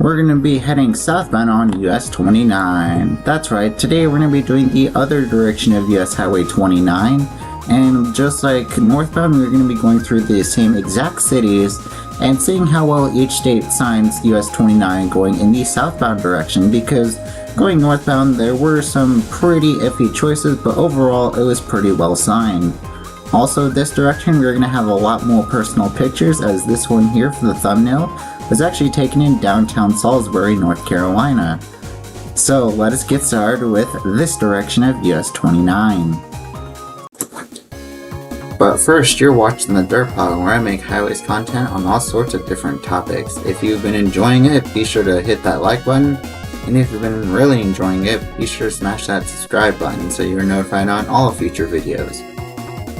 we're going to be heading southbound on US 29. That's right, today we're going to be doing the other direction of US Highway 29. And just like northbound, we're going to be going through the same exact cities and seeing how well each state signs US 29 going in the southbound direction, because going northbound there were some pretty iffy choices, but overall it was pretty well signed. Also, this direction we're going to have a lot more personal pictures, as this one here for the thumbnail was actually taken in downtown Salisbury, North Carolina. So let us get started with this direction of US 29. But first, you're watching The TheDerpHog, where I make highways content on all sorts of different topics. If you've been enjoying it, be sure to hit that like button. And if you've been really enjoying it, be sure to smash that subscribe button so you're notified on all future videos.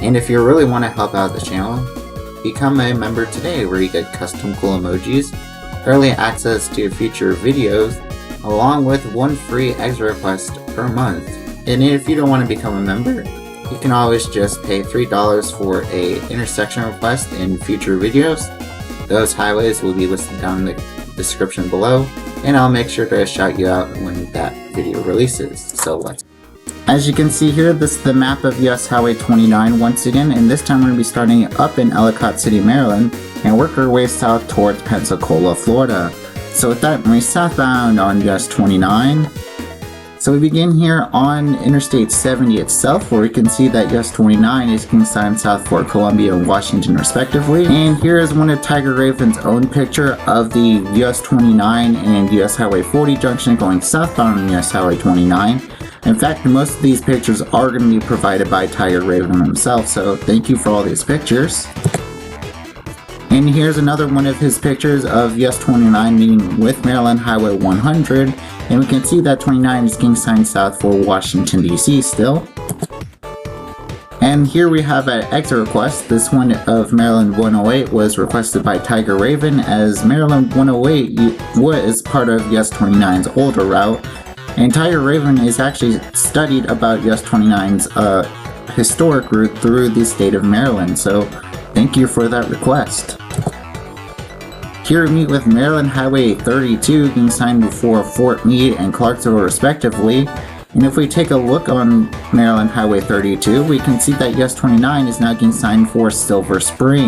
And if you really want to help out the channel, become a member today, where you get custom cool emojis, early access to future videos, along with one free extra request per month. And if you don't want to become a member, you can always just pay $3 for a intersection request in future videos. Those highways will be listed down in the description below, and I'll make sure to shout you out when that video releases. So let's. As you can see here, this is the map of US Highway 29 once again, and this time we're going to be starting up in Ellicott City, Maryland, and work our way south towards Pensacola, Florida. So with that, we're southbound on US 29. So we begin here on Interstate 70 itself, where we can see that US 29 is being signed south for Columbia and Washington respectively. And here is one of Tiger Raven's own picture of the US 29 and US Highway 40 junction going southbound on US Highway 29. In fact, most of these pictures are going to be provided by Tiger Raven himself, so thank you for all these pictures. And here's another one of his pictures of US 29 meeting with Maryland Highway 100, and we can see that 29 is getting signed south for Washington DC still. And here we have an exit request. This one of Maryland 108 was requested by Tiger Raven, as Maryland 108 was part of US 29's older route. And Tiger Raven is actually studied about US 29's historic route through the state of Maryland, so thank you for that request. Here we meet with Maryland Highway 32 being signed before Fort Meade and Clarksville respectively. And if we take a look on Maryland Highway 32, we can see that US 29 is now getting signed for Silver Spring.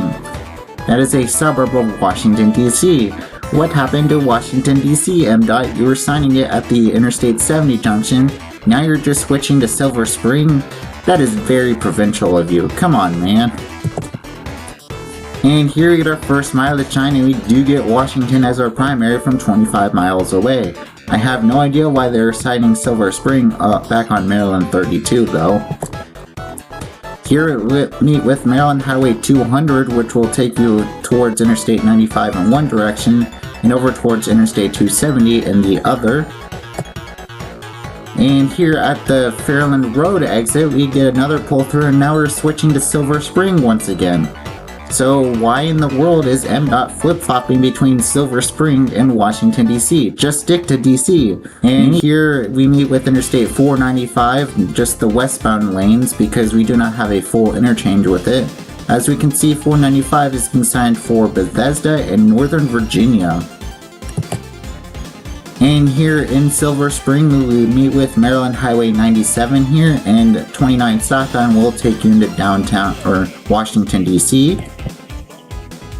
That is a suburb of Washington DC. What happened to Washington DC, MDOT? You were signing it at the Interstate 70 junction, now you're just switching to Silver Spring? That is very provincial of you, come on man. And here we get our first mileage sign, and we do get Washington as our primary from 25 miles away. I have no idea why they're citing Silver Spring back on Maryland 32 though. Here we meet with Maryland Highway 200, which will take you towards Interstate 95 in one direction and over towards Interstate 270 in the other. And here at the Fairland Road exit, we get another pull through, and now we're switching to Silver Spring once again. So why in the world is MDOT flip-flopping between Silver Spring and Washington DC? Just stick to DC. And here we meet with Interstate 495, just the westbound lanes, because we do not have a full interchange with it. As we can see, 495 is being signed for Bethesda and Northern Virginia. And here in Silver Spring, we meet with Maryland Highway 97 here, and 29 southbound will take you into downtown or Washington DC.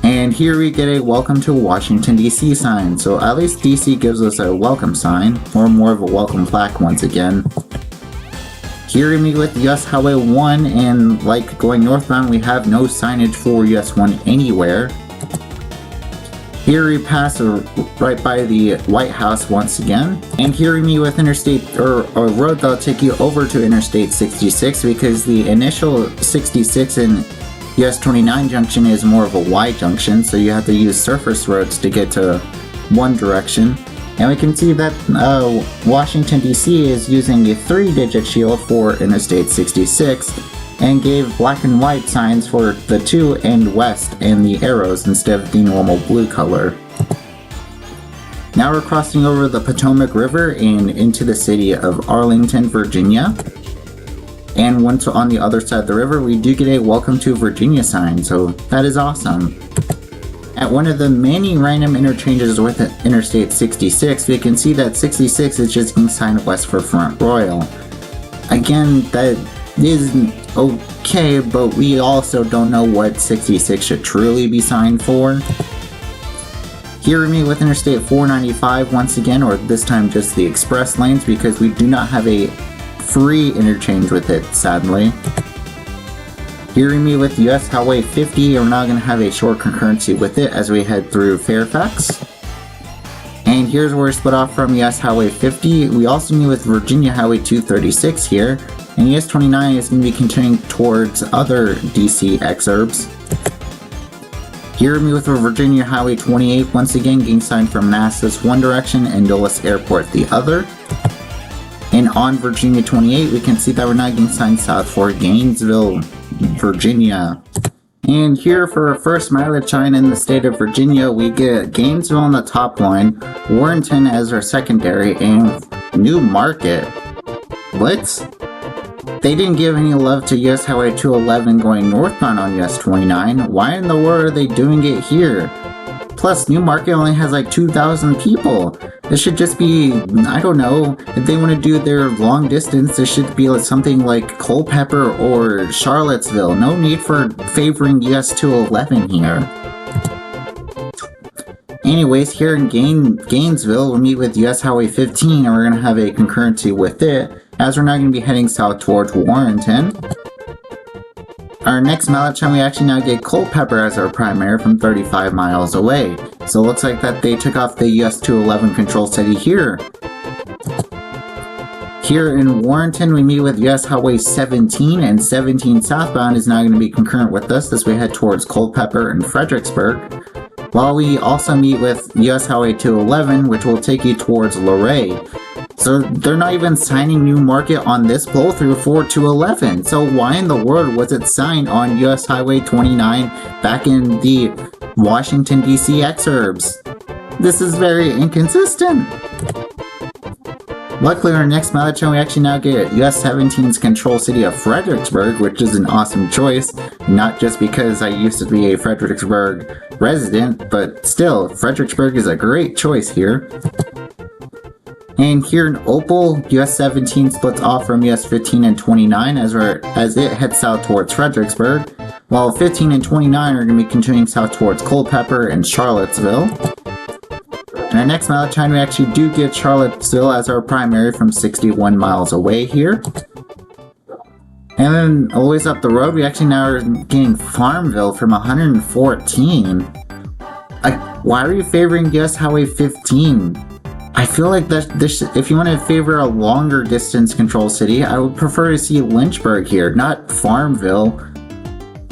And here we get a welcome to Washington DC sign, so at least DC gives us a welcome sign, or more of a welcome plaque once again. Here we meet with US Highway 1, and like going northbound, we have no signage for US 1 anywhere. Here we pass right by the White House once again. And here we meet with Interstate, or a road that'll take you over to Interstate 66, because the initial 66 in US 29 junction is more of a Y junction, so you have to use surface roads to get to one direction. And we can see that Washington DC is using a 3-digit shield for Interstate 66, and gave black and white signs for the to and west and the arrows instead of the normal blue color. Now we're crossing over the Potomac River and into the city of Arlington, Virginia. And once on the other side of the river, we do get a welcome to Virginia sign, so that is awesome. At one of the many random interchanges with Interstate 66, we can see that 66 is just being signed west for Front Royal. Again, that is okay, but we also don't know what 66 should truly be signed for. Here we meet with Interstate 495 once again, or this time just the express lanes, because we do not have a free interchange with it, sadly. Here we meet with US Highway 50, we're now going to have a short concurrency with it as we head through Fairfax. And here's where we're split off from US Highway 50. We also meet with Virginia Highway 236 here, and US 29 is going to be continuing towards other DC exurbs. Here we meet with Virginia Highway 28 once again getting signed from Manassas one direction and Dulles Airport the other. And on Virginia 28 we can see that we're now getting signed south for Gainesville, Virginia. And here for our first mileage sign in the state of Virginia, we get Gainesville on the top line, Warrenton as our secondary, and New Market. What? They didn't give any love to US Highway 211 going northbound on US 29. Why in the world are they doing it here? Plus, New Market only has like 2,000 people. This should just be, I don't know, if they want to do their long distance, this should be like something like Culpeper or Charlottesville. No need for favoring US 211 here. Anyways, here in Gainesville, we'll meet with US Highway 15 and we're going to have a concurrency with it, as we're now going to be heading south towards Warrenton. Our next mileage time, we actually now get Culpeper as our primary from 35 miles away. So it looks like that they took off the US 211 control city here. Here in Warrenton, we meet with US Highway 17, and 17 southbound is now going to be concurrent with us as we head towards Culpeper and Fredericksburg. While we also meet with US Highway 211, which will take you towards Luray. So they're not even signing New Market on this pull through for 211. So why in the world was it signed on US Highway 29 back in the Washington DC exurbs? This is very inconsistent. Luckily, our next mileage we actually now get US 17's control city of Fredericksburg, which is an awesome choice. Not just because I used to be a Fredericksburg resident, but still, Fredericksburg is a great choice here. And here in Opal, US 17 splits off from US 15 and 29 as it heads south towards Fredericksburg, while 15 and 29 are going to be continuing south towards Culpeper and Charlottesville. In our next mileage time, we actually do get Charlottesville as our primary from 61 miles away here. And then a ways up the road, we actually now are getting Farmville from 114. Why are you favoring US Highway 15? I feel like if you want to favor a longer distance control city, I would prefer to see Lynchburg here, not Farmville.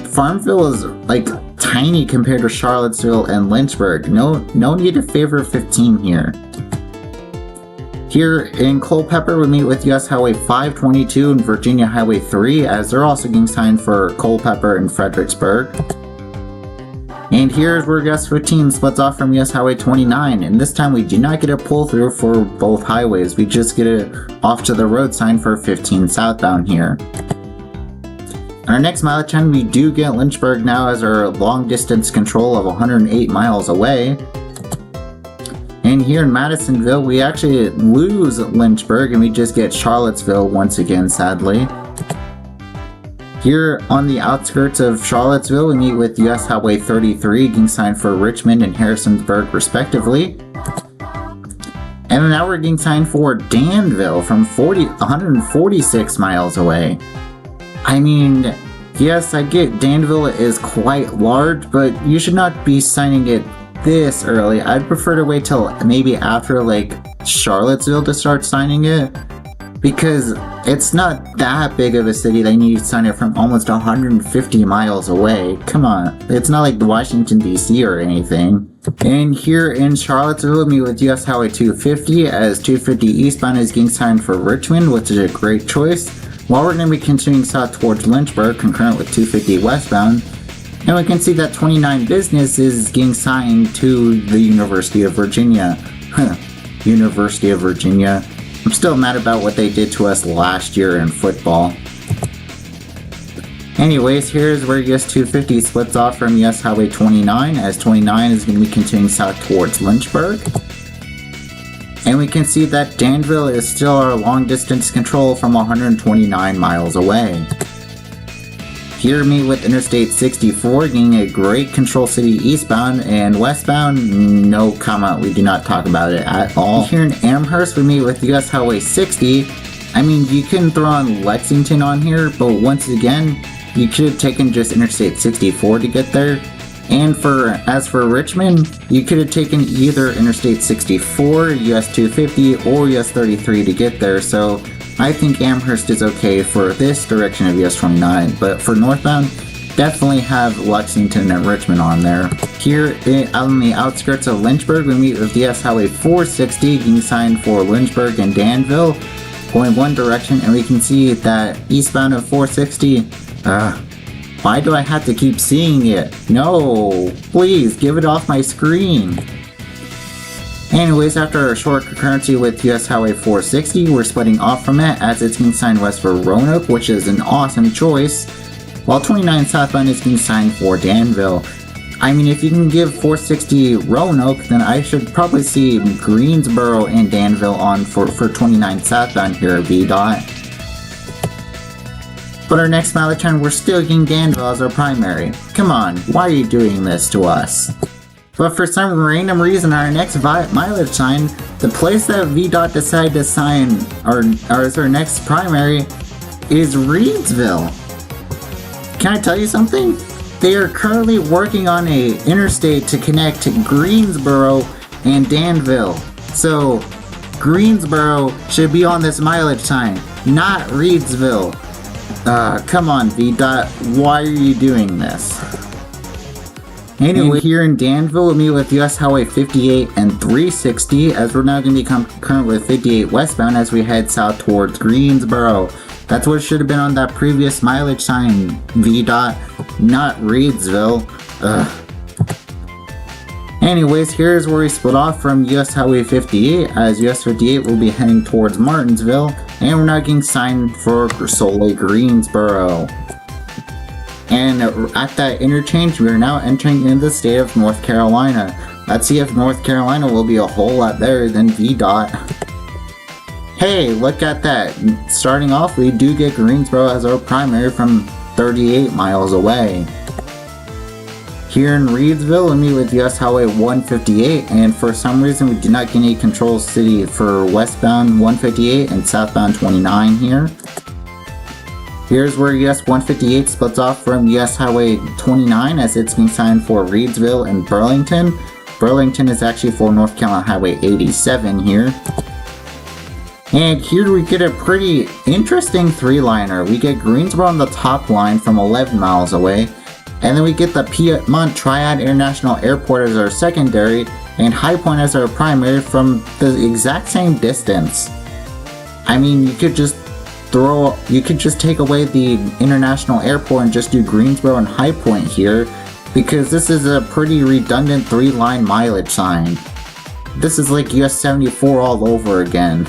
Farmville is like tiny compared to Charlottesville and Lynchburg. No need to favor 15 here. Here in Culpeper, we meet with US Highway 522 and Virginia Highway 3, as they're also getting signed for Culpeper and Fredericksburg. And here's where US 15 splits off from US Highway 29, and this time we do not get a pull through for both highways, we just get a off to the road sign for 15 southbound here. Our next mileage time, we do get Lynchburg now as our long distance control of 108 miles away. And here in Madisonville, we actually lose Lynchburg and we just get Charlottesville once again, sadly. Here on the outskirts of Charlottesville, we meet with US Highway 33 getting signed for Richmond and Harrisonburg respectively. And now we're getting signed for Danville from 146 miles away. I mean, yes, I get Danville is quite large, but you should not be signing it this early. I'd prefer to wait till maybe after like Charlottesville to start signing it, because it's not that big of a city. They need to sign it from almost 150 miles away. Come on, it's not like Washington DC or anything. And here in Charlottesville, we meet with US Highway 250 as 250 eastbound is getting signed for Richmond, which is a great choice. While we're going to be continuing south towards Lynchburg, concurrent with 250 westbound. And we can see that 29 business is getting signed to the University of Virginia. University of Virginia. I'm still mad about what they did to us last year in football. Anyways, here's where US 250 splits off from US Highway 29, as 29 is going to be continuing south towards Lynchburg. And we can see that Danville is still our long distance control from 129 miles away. Here meet with Interstate 64, getting a great control city eastbound, and westbound, no comment, we do not talk about it at all. Here in Amherst, we meet with US Highway 60. I mean, you can throw on Lexington on here, but once again, you could have taken just Interstate 64 to get there. And as for Richmond, you could have taken either Interstate 64, US 250, or US 33 to get there, so I think Amherst is okay for this direction of US 29, but for northbound, definitely have Lexington and Richmond on there. Here on the outskirts of Lynchburg, we meet with US Highway 460, getting signed for Lynchburg and Danville, going one direction, and we can see that eastbound of 460, why do I have to keep seeing it? No, please give it off my screen. Anyways, after a short concurrency with US Highway 460, we're splitting off from it as it's being signed west for Roanoke, which is an awesome choice, while 29 southbound is being signed for Danville. I mean, if you can give 460 Roanoke, then I should probably see Greensboro and Danville on for 29 southbound here at VDOT. But our next mileage time, we're still getting Danville as our primary. Come on, why are you doing this to us? But for some random reason, our next mileage sign, the place that VDOT decided to sign as our next primary is Reedsville. Can I tell you something? They are currently working on a interstate to connect Greensboro and Danville. So Greensboro should be on this mileage sign, not Reedsville. Come on VDOT, why are you doing this? Anyway, here in Danville, we meet with US Highway 58 and 360, as we're now going to be concurrent with 58 westbound as we head south towards Greensboro. That's what should have been on that previous mileage sign, VDOT, not Reedsville. Anyways, here's where we split off from US Highway 58, as US 58 will be heading towards Martinsville, and we're now getting signed for solely Greensboro. And at that interchange, we are now entering into the state of North Carolina. Let's see if North Carolina will be a whole lot better than VDOT. Hey, look at that. Starting off, we do get Greensboro as our primary from 38 miles away. Here in Reedsville, we meet with US Highway 158, and for some reason we did not get any control city for westbound 158 and southbound 29 here. Here's where US 158 splits off from US Highway 29 as it's being signed for Reedsville and Burlington. Burlington is actually for North Carolina Highway 87 here. And here we get a pretty interesting three-liner. We get Greensboro on the top line from 11 miles away, and then we get the Piedmont Triad International Airport as our secondary, and High Point as our primary from the exact same distance. I mean, you could just take away the international airport and just do Greensboro and High Point here, because this is a pretty redundant three-line mileage sign. This is like US 74 all over again.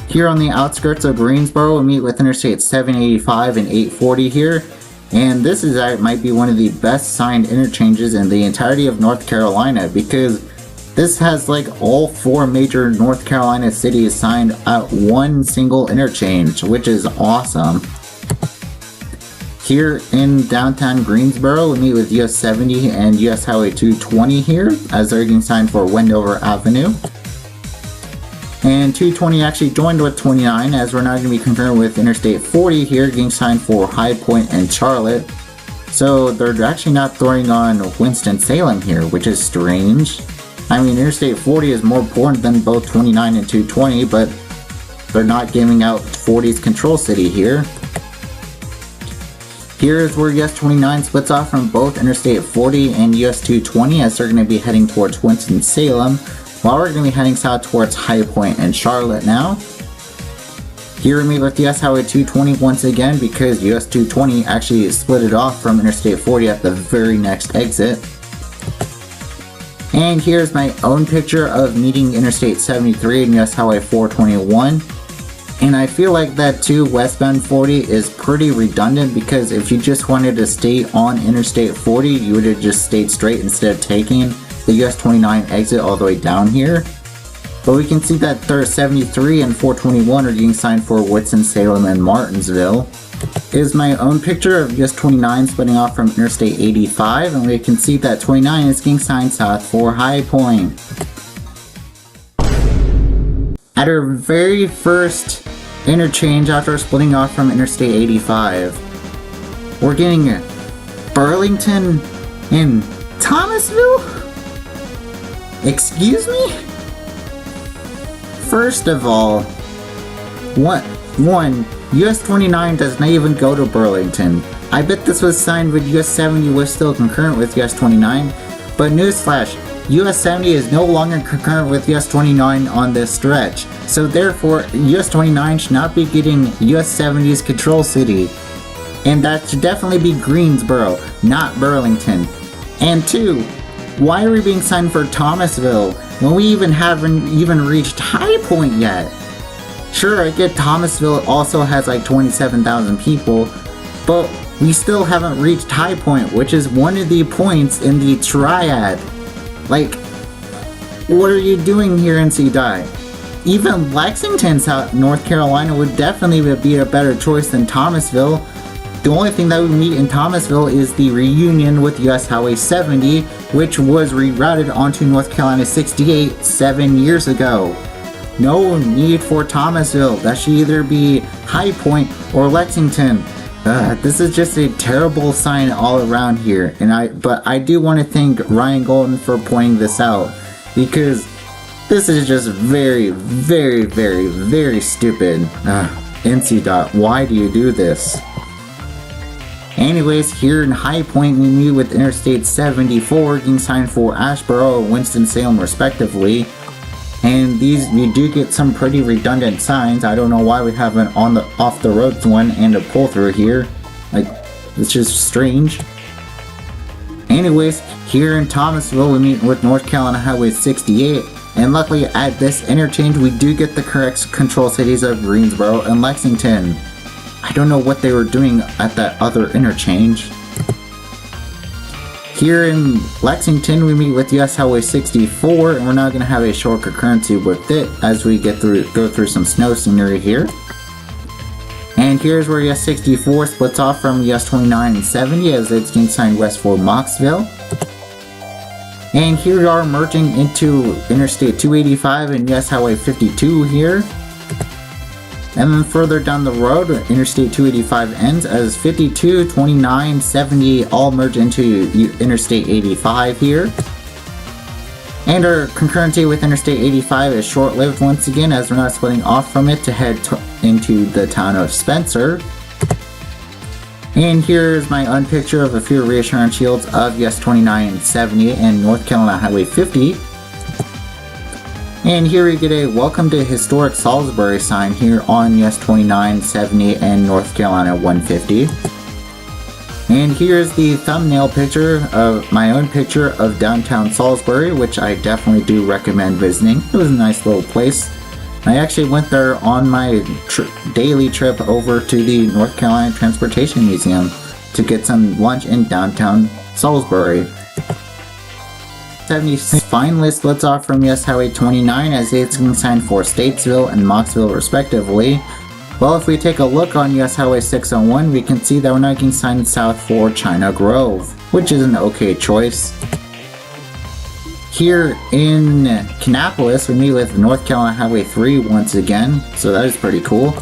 Here on the outskirts of Greensboro, we meet with Interstate 785 and 840 here, and this might be one of the best signed interchanges in the entirety of North Carolina, because this has like all four major North Carolina cities signed at one single interchange, which is awesome. Here in downtown Greensboro, we meet with US 70 and US Highway 220 here, as they're getting signed for Wendover Avenue. And 220 actually joined with 29, as we're now going to be concurrent with Interstate 40 here, getting signed for High Point and Charlotte. So they're actually not throwing on Winston-Salem here, which is strange. I mean, Interstate 40 is more important than both 29 and 220, but they're not giving out 40's control city here. Here is where US 29 splits off from both Interstate 40 and US 220, as they're going to be heading towards Winston-Salem, while we're going to be heading south towards High Point and Charlotte now. Here we meet with US Highway 220 once again, because US 220 actually split it off from Interstate 40 at the very next exit. And here's my own picture of meeting Interstate 73 and US Highway 421. And I feel like that too, westbound 40 is pretty redundant, because if you just wanted to stay on Interstate 40, you would have just stayed straight instead of taking the US 29 exit all the way down here. But we can see that 73 and 421 are getting signed for Winston-Salem and Martinsville. Is my own picture of US 29 splitting off from Interstate 85, and we can see that 29 is getting signed south for High Point. At our very first interchange after splitting off from Interstate 85, we're getting Burlington and Thomasville? Excuse me? First of all, one, US 29 does not even go to Burlington. I bet this was signed when US 70 was still concurrent with US 29, but newsflash, US 70 is no longer concurrent with US 29 on this stretch, so therefore US 29 should not be getting US 70's control city, and that should definitely be Greensboro, not Burlington. And two, why are we being signed for Thomasville when we haven't even reached High Point yet? Sure, I get Thomasville also has like 27,000 people, but we still haven't reached High Point, which is one of the points in the triad. Like, what are you doing here, NCDOT? Even Lexington, North Carolina would definitely be a better choice than Thomasville. The only thing that we meet in Thomasville is the reunion with US Highway 70, which was rerouted onto North Carolina 68 7 years ago. No need for Thomasville. That should either be High Point or Lexington. This is just a terrible sign all around here. But I do want to thank Ryan Golden for pointing this out, because this is just very, very, very, very stupid. NCDOT, why do you do this? Anyways, here in High Point, we meet with Interstate 74 getting signed for Asheboro and Winston-Salem respectively. And you do get some pretty redundant signs. I don't know why we have an on the off the roads one and a pull through here. Like, it's just strange. Anyways, here in Thomasville, we meet with North Carolina Highway 68. And luckily at this interchange, we do get the correct control cities of Greensboro and Lexington. I don't know what they were doing at that other interchange. Here in Lexington, we meet with US Highway 64, and we're now going to have a short concurrency with it as we go through some snow scenery here. And here's where US 64 splits off from US 29 and 70 as it's getting signed west for Moxville. And here we are merging into Interstate 285 and US Highway 52 here. And then further down the road, Interstate 285 ends as 52, 29, 70 all merge into Interstate 85 here. And our concurrency with Interstate 85 is short-lived once again, as we're not splitting off from it to head into the town of Spencer. And here's my unpicture of a few reassurance shields of US 29 and 70 and North Carolina Highway 50. And here we get a Welcome to Historic Salisbury sign here on US 29, 70, and North Carolina 150. And here's the thumbnail picture of my own picture of downtown Salisbury, which I definitely do recommend visiting. It was a nice little place. I actually went there on my daily trip over to the North Carolina Transportation Museum to get some lunch in downtown Salisbury. 76 finally splits off from US Highway 29 as it's getting signed for Statesville and Moxville respectively. Well, if we take a look on US Highway 601, we can see that we're now getting signed south for China Grove, which is an okay choice. Here in Kannapolis, we meet with North Carolina Highway 3 once again, so that is pretty cool.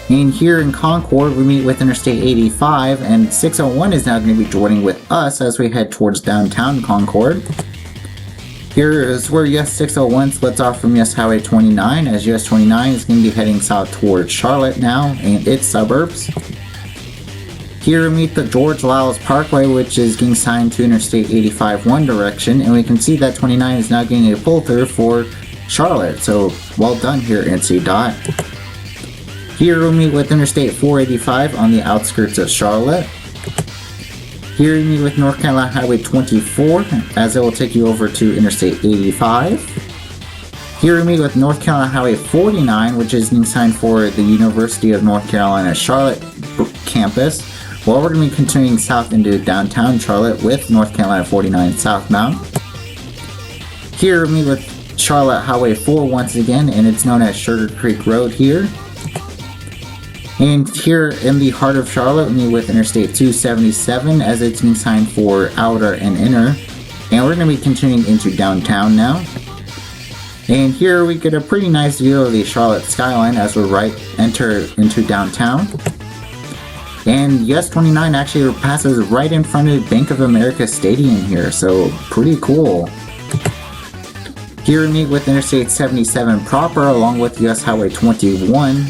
And here in Concord, we meet with Interstate 85, and 601 is now going to be joining with us as we head towards downtown Concord. Here is where US 601 splits off from US Highway 29, as US 29 is going to be heading south towards Charlotte now and its suburbs. Here we meet the George Lyles Parkway, which is getting signed to Interstate 85 one direction, and we can see that 29 is now getting a pull through for Charlotte, so well done here, NCDOT. Here we'll meet with Interstate 485 on the outskirts of Charlotte. Here we meet with North Carolina Highway 24 as it will take you over to Interstate 85. Here we meet with North Carolina Highway 49, which is being signed for the University of North Carolina Charlotte campus. Well, we're going to be continuing south into downtown Charlotte with North Carolina 49 southbound. Here we meet with Charlotte Highway 4 once again, and it's known as Sugar Creek Road here. And here in the heart of Charlotte, we meet with Interstate 277 as it's being signed for outer and inner. And we're going to be continuing into downtown now. And here we get a pretty nice view of the Charlotte skyline as we enter into downtown. And US 29 actually passes right in front of Bank of America Stadium here, so pretty cool. Here we meet with Interstate 77 proper along with US Highway 21.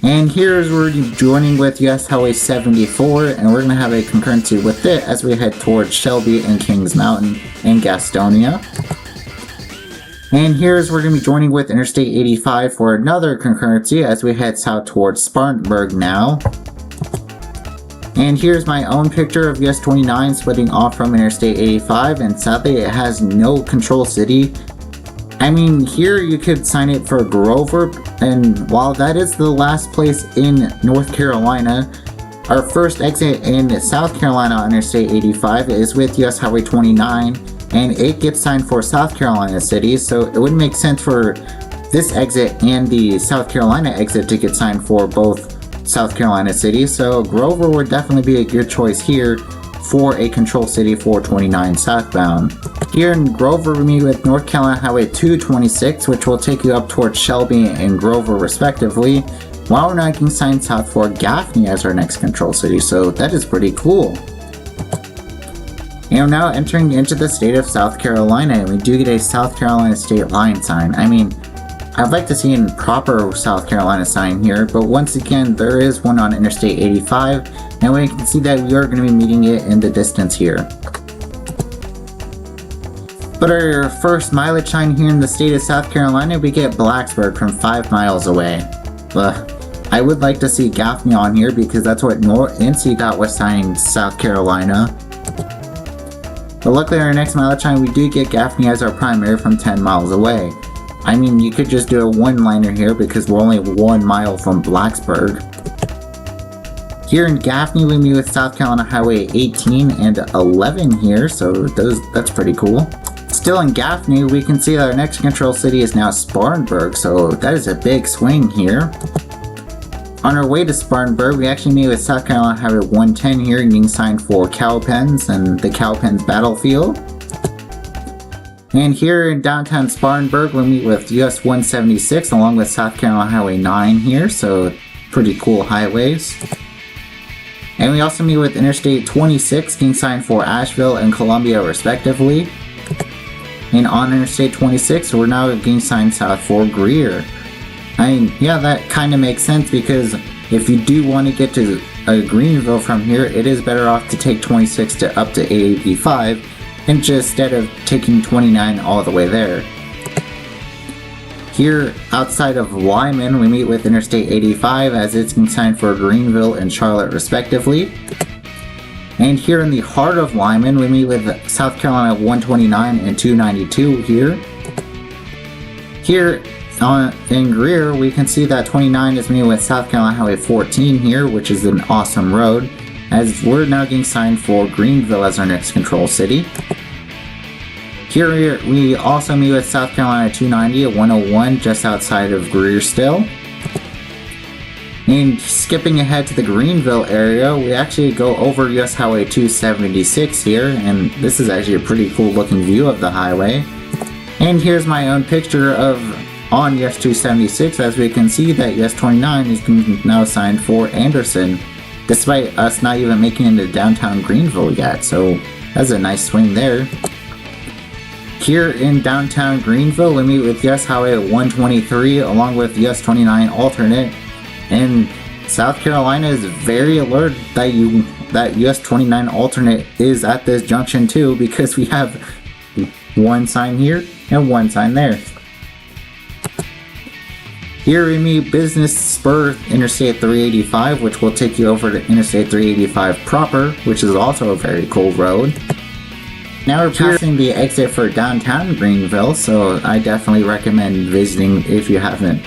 And here's where we're joining with US Highway 74, and we're going to have a concurrency with it as we head towards Shelby and Kings Mountain and Gastonia. And here's where we're going to be joining with Interstate 85 for another concurrency as we head south towards Spartanburg now. And here's my own picture of US 29 splitting off from Interstate 85, and sadly it has no control city. I mean, here you could sign it for Grover, and while that is the last place in North Carolina, our first exit in South Carolina on Interstate 85 is with US Highway 29, and it gets signed for South Carolina City, so it would make sense for this exit and the South Carolina exit to get signed for both South Carolina City, so Grover would definitely be a good choice here for a control city for 29 southbound. Here in Grover we meet with North Carolina Highway 226, which will take you up towards Shelby and Grover respectively, while we're now getting signed south for Gaffney as our next control city, so that is pretty cool. And we're now entering into the state of South Carolina, and we do get a South Carolina state line sign. I mean, I'd like to see a proper South Carolina sign here, but once again, there is one on Interstate 85, and we can see that we are going to be meeting it in the distance here. But our first mileage sign here in the state of South Carolina, we get Blacksburg from 5 miles away. I would like to see Gaffney on here because that's what NCDOT was signing South Carolina. But luckily our next mileage sign, we do get Gaffney as our primary from 10 miles away. I mean, you could just do a one-liner here because we're only 1 mile from Blacksburg. Here in Gaffney, we meet with South Carolina Highway 18 and 11 here, so that's pretty cool. Still in Gaffney, we can see that our next control city is now Spartanburg, so that is a big swing here. On our way to Spartanburg, we actually meet with South Carolina Highway 110 here, getting signed for Cowpens and the Cowpens Battlefield. And here in downtown Spartanburg, we meet with US 176 along with South Carolina Highway 9 here, so pretty cool highways. And we also meet with Interstate 26 getting signed for Asheville and Columbia respectively. And on Interstate 26, we're now getting signed south for Greer. I mean, yeah, that kind of makes sense because if you do want to get to Greenville from here, it is better off to take 26 to up to I-85 instead of taking 29 all the way there. Here outside of Lyman, we meet with Interstate 85 as it's being signed for Greenville and Charlotte respectively. And here in the heart of Lyman, we meet with South Carolina 129 and 292 here. Here in Greer, we can see that 29 is meeting with South Carolina Highway 14 here, which is an awesome road, as we're now getting signed for Greenville as our next control city. Here we also meet with South Carolina 290 at 101 just outside of Greer still. And skipping ahead to the Greenville area, we actually go over US Highway 276 here, and this is actually a pretty cool looking view of the highway. And here's my own picture of on US 276, as we can see that US 29 is now signed for Anderson, despite us not even making it into downtown Greenville yet, so that's a nice swing there. Here in downtown Greenville, we meet with US Highway 123 along with US 29 alternate, and South Carolina is very alert that US 29 alternate is at this junction too, because we have one sign here and one sign there. Here we meet Business Spur Interstate 385, which will take you over to Interstate 385 proper, which is also a very cool road. Now we're passing the exit for downtown Greenville, so I definitely recommend visiting if you haven't.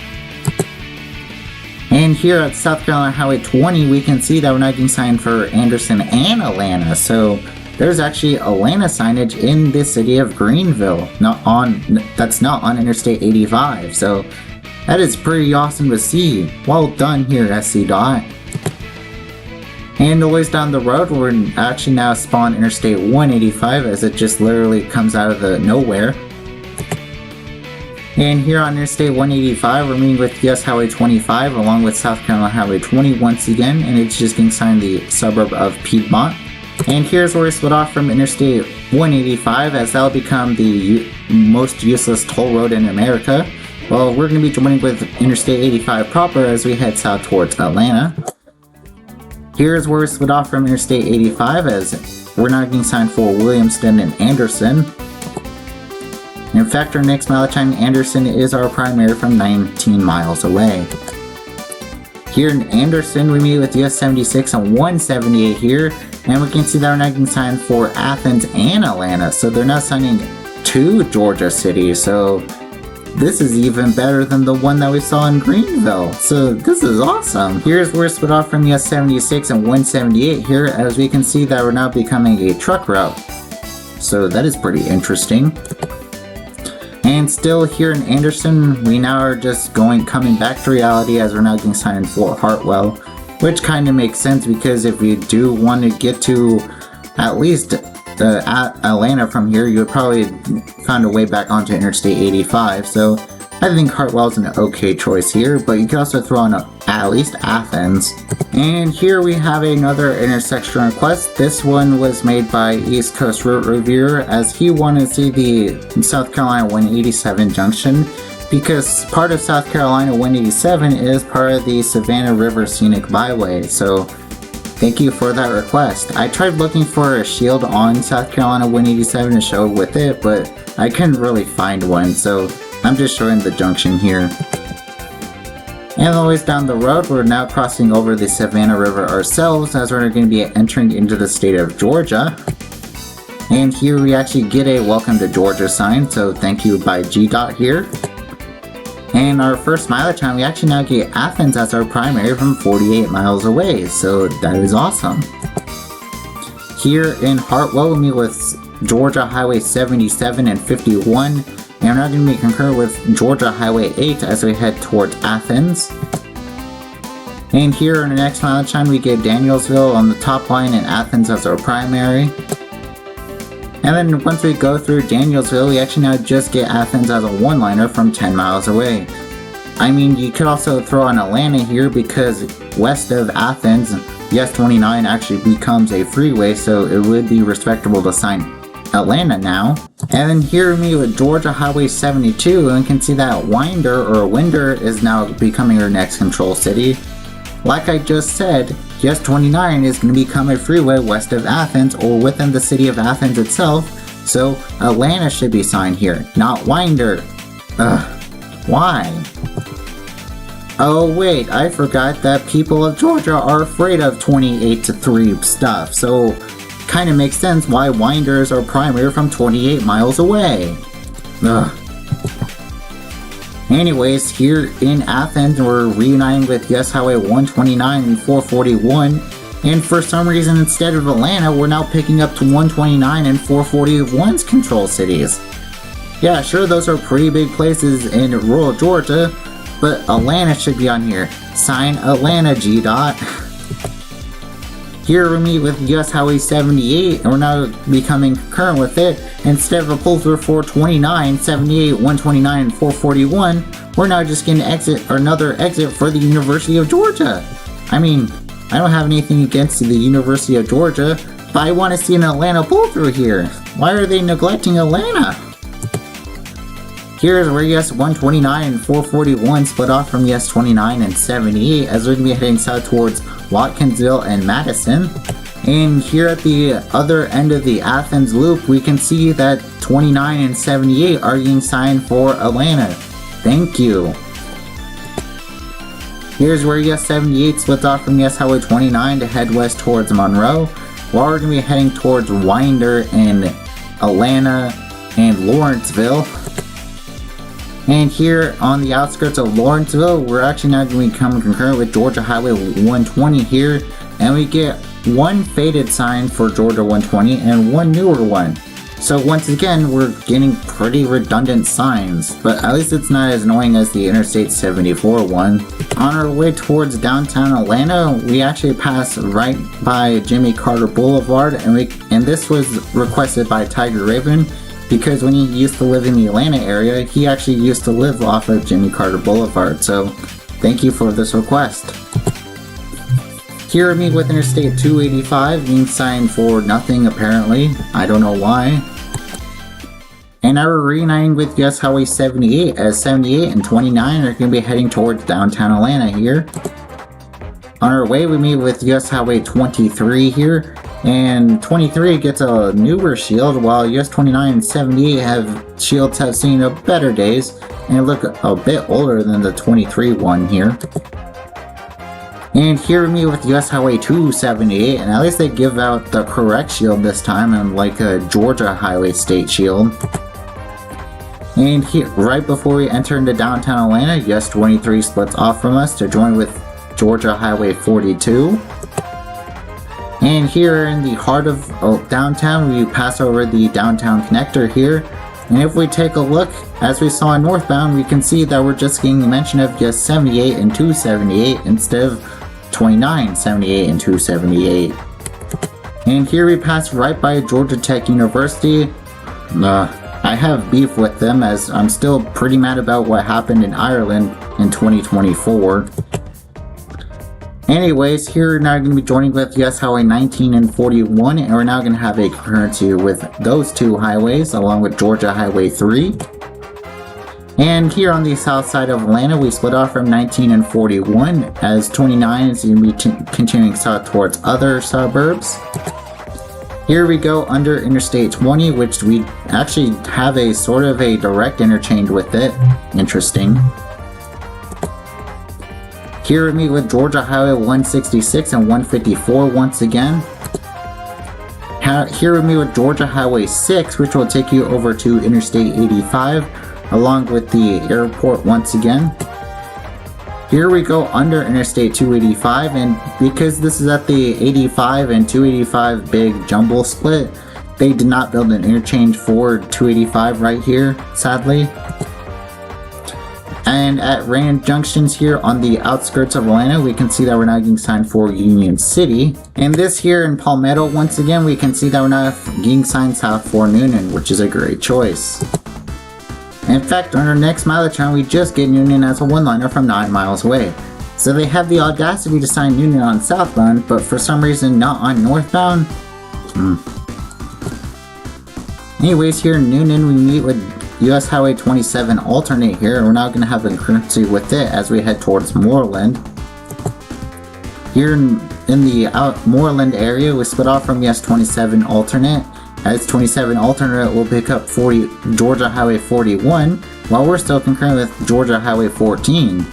And here at South Carolina Highway 20, we can see that we're now getting signed for Anderson and Atlanta. So there's actually Atlanta signage in the city of Greenville, that's not on Interstate 85. So that is pretty awesome to see. Well done here, SCDOT. And a ways down the road, we're actually now spawned Interstate 185 as it just literally comes out of the nowhere. And here on Interstate 185, we're meeting with US Highway 25 along with South Carolina Highway 20 once again, and it's just getting signed the suburb of Piedmont. And here's where we split off from Interstate 185 as that'll become the most useless toll road in America. Well, we're going to be joining with Interstate 85 proper as we head south towards Atlanta. Here's where we split off from Interstate 85 as we're now getting signed for Williamston and Anderson. In fact, our next mileage time in Anderson is our primary from 19 miles away. Here in Anderson, we meet with US 76 and 178 here, and we can see that we're now getting signed for Athens and Atlanta, so they're now signing 2 Georgia cities, so this is even better than the one that we saw in Greenville, so this is awesome. Here's where we split off from US 76 and 178 here, as we can see that we're now becoming a truck route, so that is pretty interesting. And still here in Anderson, we now are just coming back to reality as we're now getting signed for Hartwell, which kind of makes sense because if you do want to get to at least Atlanta from here, you would probably find a way back onto Interstate 85. So I think Hartwell's an okay choice here, but you can also throw in at least Athens. And here we have another intersection request. This one was made by East Coast Route Reviewer as he wanted to see the South Carolina 187 junction because part of South Carolina 187 is part of the Savannah River Scenic Byway. So thank you for that request. I tried looking for a shield on South Carolina 187 to show with it, but I couldn't really find one, so I'm just showing the junction here. And the ways down the road, we're now crossing over the Savannah River ourselves as we're going to be entering into the state of Georgia. And here we actually get a welcome to Georgia sign, so thank you by GDOT here. And our first mileage time, we actually now get Athens as our primary from 48 miles away, so that is awesome. Here in Hartwell, we meet with Georgia Highway 77 and 51, and we're now going to be concurrent with Georgia Highway 8 as we head towards Athens. And here in the next mileage time, we get Danielsville on the top line and Athens as our primary. And then once we go through Danielsville, we actually now just get Athens as a one-liner from 10 miles away. I mean, you could also throw in Atlanta here because west of Athens, US 29 actually becomes a freeway, so it would be respectable to sign Atlanta now. And then here we meet with Georgia Highway 72, and we can see that Winder is now becoming our next control city. Like I just said, US 29 is going to become a freeway west of Athens or within the city of Athens itself, so Atlanta should be signed here, not Winder. Why? Oh wait, I forgot that people of Georgia are afraid of 28-3 stuff, so kinda makes sense why Winder is our primary from 28 miles away. Anyways, here in Athens, we're reuniting with US Highway 129 and 441, and for some reason instead of Atlanta, we're now picking up to 129 and 441's control cities. Yeah, sure, those are pretty big places in rural Georgia, but Atlanta should be on here. Sign Atlanta, GDOT. Here we meet with US Highway 78, and we're now becoming concurrent with it. Instead of a pull-through 429, 78, 129, and 441, we're now just going to another exit for the University of Georgia. I mean, I don't have anything against the University of Georgia, but I want to see an Atlanta pull-through here. Why are they neglecting Atlanta? Here's where US 129 and 441 split off from US 29 and 78 as we're going to be heading south towards Watkinsville and Madison. And here at the other end of the Athens loop, we can see that 29 and 78 are getting signed for Atlanta. Thank you. Here's where US 78 splits off from US Highway 29 to head west towards Monroe, while we're going to be heading towards Winder and Atlanta, and Lawrenceville. And here on the outskirts of Lawrenceville, we're actually now going to become concurrent with Georgia Highway 120 here, and we get one faded sign for Georgia 120 and one newer one. So once again, we're getting pretty redundant signs, but at least it's not as annoying as the Interstate 74 one. On our way towards downtown Atlanta, we actually pass right by Jimmy Carter Boulevard, and this was requested by Tiger Raven, because when he used to live in the Atlanta area, he actually used to live off of Jimmy Carter Boulevard, so thank you for this request. Here we meet with Interstate 285 being signed for nothing apparently, I don't know why. And now we're reuniting with US Highway 78 as 78 and 29 are going to be heading towards downtown Atlanta here. On our way we meet with US Highway 23 here, and 23 gets a newer shield while US 29 and 78 shields have seen better days and look a bit older than the 23 one here. And here we meet with US Highway 278, and at least they give out the correct shield this time, unlike a Georgia Highway State shield. And here, right before we enter into downtown Atlanta, US 23 splits off from us to join with Georgia Highway 42. And here in the heart of downtown, we pass over the downtown connector here. And if we take a look, as we saw in northbound, we can see that we're just getting mention of just 78 and 278 instead of 29, 78, and 278. And here we pass right by Georgia Tech University. I have beef with them as I'm still pretty mad about what happened in Ireland in 2024. Anyways, here we're now going to be joining with US Highway 19 and 41, and we're now going to have a concurrency with those two highways along with Georgia Highway 3. And here on the south side of Atlanta, we split off from 19 and 41 as 29 is going to be continuing south towards other suburbs. Here we go under Interstate 20, which we actually have a sort of a direct interchange with it. Interesting. Here we meet with Georgia Highway 166 and 154 once again. Here we meet with Georgia Highway 6, which will take you over to Interstate 85, along with the airport once again. Here we go under Interstate 285, and because this is at the 85 and 285 big jumble split, they did not build an interchange for 285 right here, sadly. And at random junctions here on the outskirts of Atlanta, we can see that we're now getting signed for Union City. And this here in Palmetto, once again, we can see that we're now getting signed south for Noonan, which is a great choice. In fact, on our next mileage round, we just get Noonan as a one-liner from 9 miles away. So they have the audacity to sign Noonan on southbound, but for some reason not on northbound. Anyways, here in Noonan, we meet with US Highway 27 alternate here, and we're now going to have a concurrency with it as we head towards Moreland. Here in the Moreland area, we split off from US 27 alternate, as 27 alternate will pick up Georgia Highway 41, while we're still concurrent with Georgia Highway 14.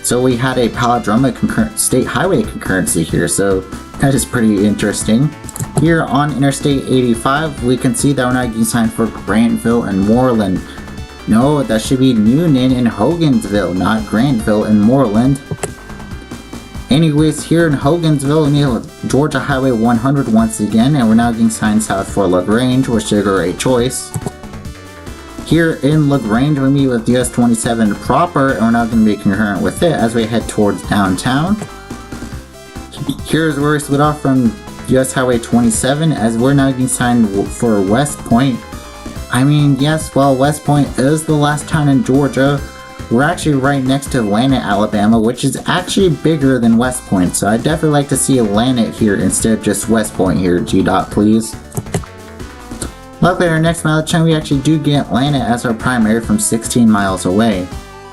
So we had a palindromic state highway concurrency here, so that is pretty interesting. Here on Interstate 85, we can see that we're not getting signed for Grantville and Moreland. No, that should be Noonan and Hogansville, not Grantville and Moreland. Anyways, here in Hogansville, we need Georgia Highway 100 once again, and we're now getting signed south for LaGrange, which is a great choice. Here in LaGrange, we meet with US 27 proper, and we're now going to be concurrent with it as we head towards downtown. Here's where we split off from US Highway 27, as we're now getting signed for West Point. I mean, yes, well, West Point is the last town in Georgia. We're actually right next to Atlanta, Alabama, which is actually bigger than West Point, so I'd definitely like to see Atlanta here instead of just West Point here, GDOT, please. Luckily, our next mileage time, we actually do get Atlanta as our primary from 16 miles away.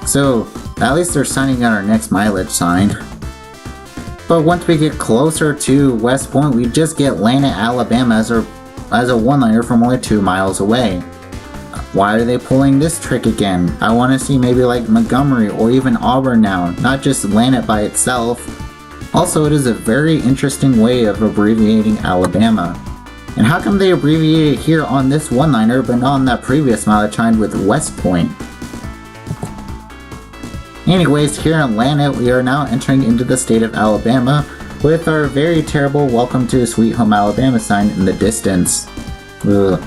So, at least they're signing out our next mileage sign. But once we get closer to West Point, we just get Atlanta, Alabama as a one-liner from only 2 miles away. Why are they pulling this trick again? I want to see maybe like Montgomery or even Auburn now, not just Atlanta by itself. Also, it is a very interesting way of abbreviating Alabama. And how come they abbreviated here on this one-liner but not on that previous mileage sign with West Point? Anyways, here in Atlanta, we are now entering into the state of Alabama with our very terrible Welcome to Sweet Home Alabama sign in the distance. Ugh.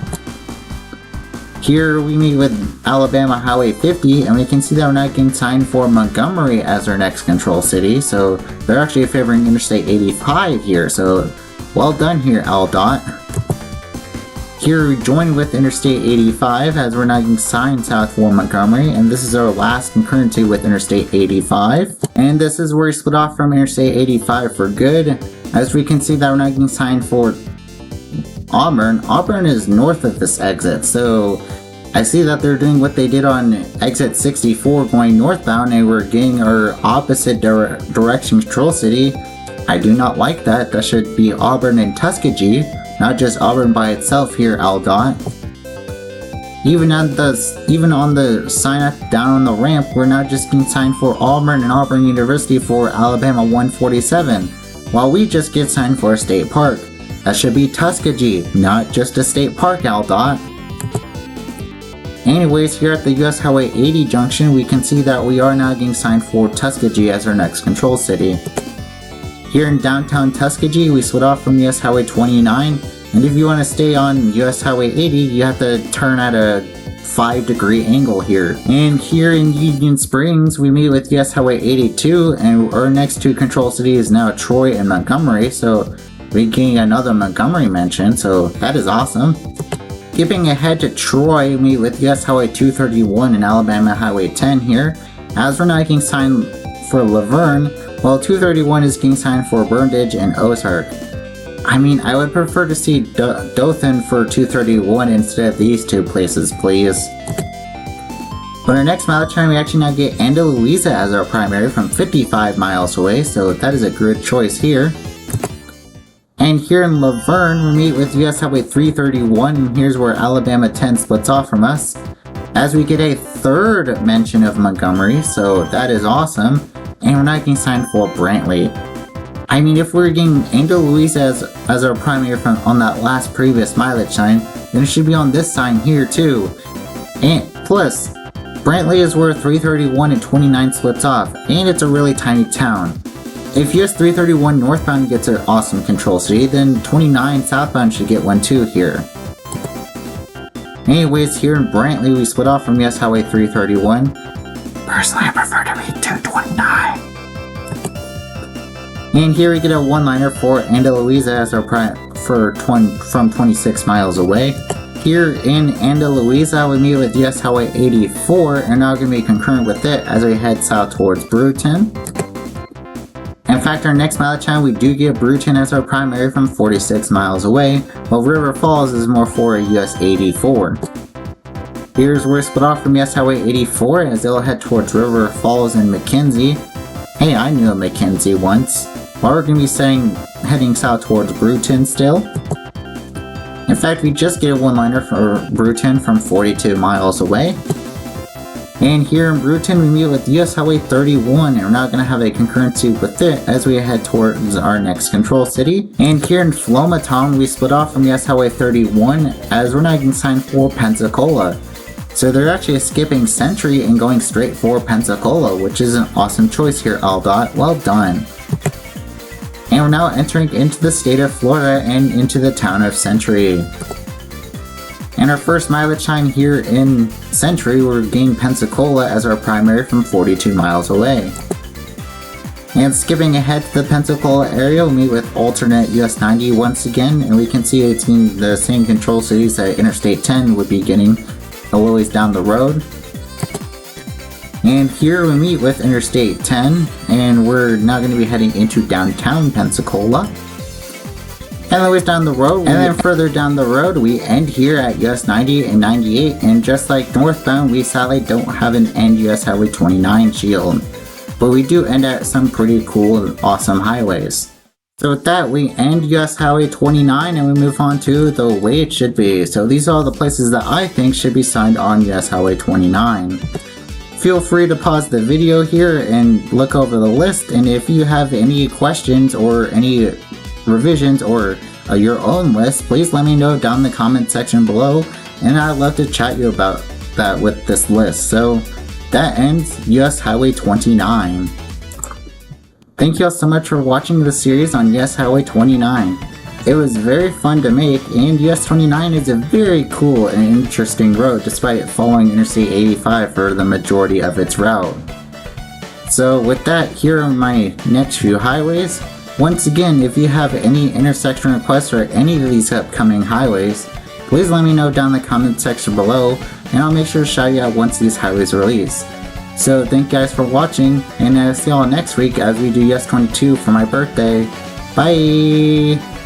Here we meet with Alabama Highway 50, and we can see that we're not getting signed for Montgomery as our next control city, so they're actually favoring Interstate 85 here, so well done here, AlDOT. Here we join with Interstate 85 as we're not getting signed south for Montgomery, and this is our last concurrency with Interstate 85. And this is where we split off from Interstate 85 for good, as we can see that we're not getting signed for Auburn. Auburn is north of this exit, so I see that they're doing what they did on exit 64 going northbound, and we're getting our opposite direction control city. I do not like that. That should be Auburn and Tuskegee, not just Auburn by itself here, AlDOT. Even on the sign up down on the ramp, we're not just getting signed for Auburn and Auburn University for Alabama 147, while we just get signed for a state park. That should be Tuskegee, not just a state park, AlDOT. Anyways, here at the US Highway 80 junction, we can see that we are now getting signed for Tuskegee as our next control city. Here in downtown Tuskegee, we split off from US Highway 29, and if you want to stay on US Highway 80, you have to turn at a 5-degree angle here. And here in Union Springs, we meet with US Highway 82, and our next two control cities is now Troy and Montgomery, so we're getting another Montgomery mention, so that is awesome. Skipping ahead to Troy, we meet with US Highway 231 and Alabama Highway 10 here, as we're not getting signed for Laverne, while 231 is getting signed for Burndage and Ozark. I mean, I would prefer to see Dothan for 231 instead of these two places, please. But our next mileage time, we actually now get Andalusia as our primary from 55 miles away, so that is a good choice here. And here in Laverne, we meet with US Highway 331, and here's where Alabama 10 splits off from us, as we get a third mention of Montgomery, so that is awesome. And we're not getting signed for Brantley. I mean, if we're getting Andalusia as our primary from on that last previous mileage sign, then it should be on this sign here too. And plus, Brantley is where 331 and 29 splits off, and it's a really tiny town. If US 331 northbound gets an awesome control city, then 29 southbound should get one too here. Anyways, here in Brantley, we split off from US Highway 331. Personally, I prefer to read 229. And here we get a one-liner for Andalusia as our from 26 miles away. Here in Andalusia, we meet with US Highway 84, and now going to be concurrent with it as we head south towards Brewton. In fact, our next mileage time, we do get Brewton as our primary from 46 miles away, while River Falls is more for US 84. Here's where we split off from US Highway 84 as they'll head towards River Falls and McKenzie. Hey, I knew a McKenzie once. While we're going to be heading south towards Brewton still. In fact, we just get a one-liner for Brewton from 42 miles away. And here in Brewton, we meet with US Highway 31, and we're now going to have a concurrency with it as we head towards our next control city. And here in Flomaton, we split off from US Highway 31 as we're now getting signed for Pensacola. So they're actually skipping Century and going straight for Pensacola, which is an awesome choice here, AlDOT. Well done. And we're now entering into the state of Florida and into the town of Century. And our first mileage time here in Century, we're getting Pensacola as our primary from 42 miles away. And skipping ahead to the Pensacola area, we meet with alternate US 90 once again, and we can see it's been the same control cities that Interstate 10 would be getting a little ways down the road. And here we meet with Interstate 10, and we're now going to be heading into downtown Pensacola. And then down the road, and then further down the road, we end here at US 90 and 98, and just like northbound, we sadly don't have an end US Highway 29 shield. But we do end at some pretty cool and awesome highways. So with that, we end US Highway 29 and we move on to the way it should be. So these are all the places that I think should be signed on US Highway 29. Feel free to pause the video here and look over the list, and if you have any questions or any revisions or your own list, please let me know down in the comment section below, and I'd love to chat you about that with this list. So that ends US Highway 29. Thank you all so much for watching the series on US Highway 29. It was very fun to make, and US 29 is a very cool and interesting road despite following Interstate 85 for the majority of its route. So with that, here are my next few highways. Once again, if you have any intersection requests for any of these upcoming highways, please let me know down in the comment section below, and I'll make sure to shout you out once these highways release. So thank you guys for watching, and I'll see y'all next week as we do US 22 for my birthday. Bye!